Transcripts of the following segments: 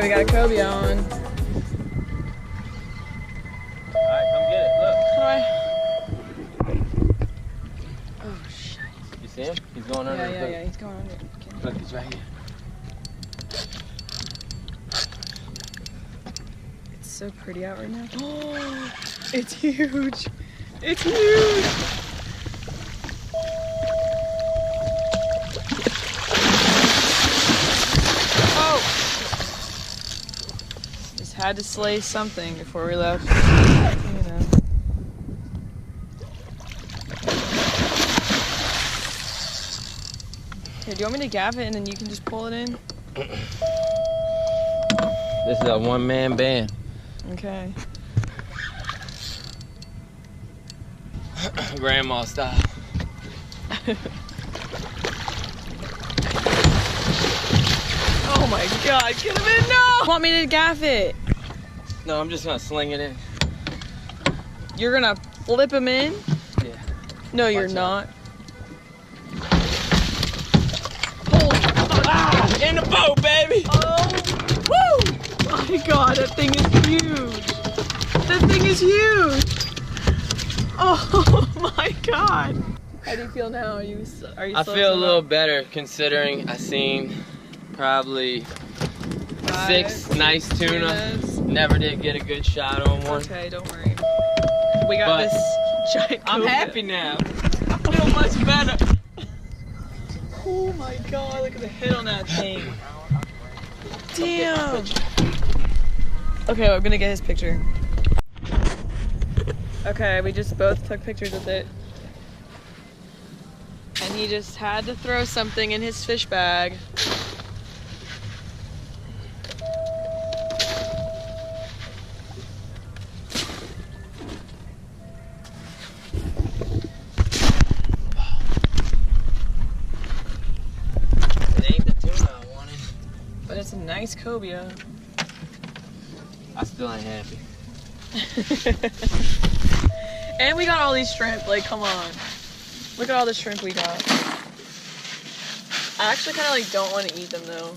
we got Cobia on. Alright, come get it. Look. How do I? Oh shit. You see him? He's going under the boat. Yeah, he's going under. Look, he's right here. It's so pretty out right now. Oh, it's huge. It's huge. Oh! Just had to slay something before we left. You know. Here, do you want me to gaff it and then you can just pull it in? This is a one-man band. Okay. Grandma style. Oh my god, get him in! No! Want me to gaff it? No, I'm just gonna sling it in. You're gonna flip him in? Yeah. No, you're Watch not. out. Ah, in the boat, baby! Oh, woo! My god, that thing is huge. That thing is huge. Oh my god. How do you feel now? Are you I feel a little better considering I seen probably 6 nice tuna. tunas. Never did get a good shot on one. Okay, don't worry. We got this giant I'm Cobia. happy now. I feel much better. Oh my god, look at the head on that thing. Damn. Okay, well, I'm gonna get his picture. Okay, we just both took pictures with it. And he just had to throw something in his fish bag. It ain't the tuna I wanted. But it's a nice cobia. I still ain't happy. And we got all these shrimp, like, come on. Look at all the shrimp we got. I actually kind of, like, don't want to eat them, though.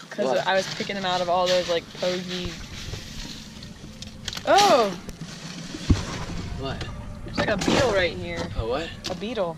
Because I was picking them out of all those, like, pogey... Oh! What? There's, like, a beetle right here. A what? A beetle.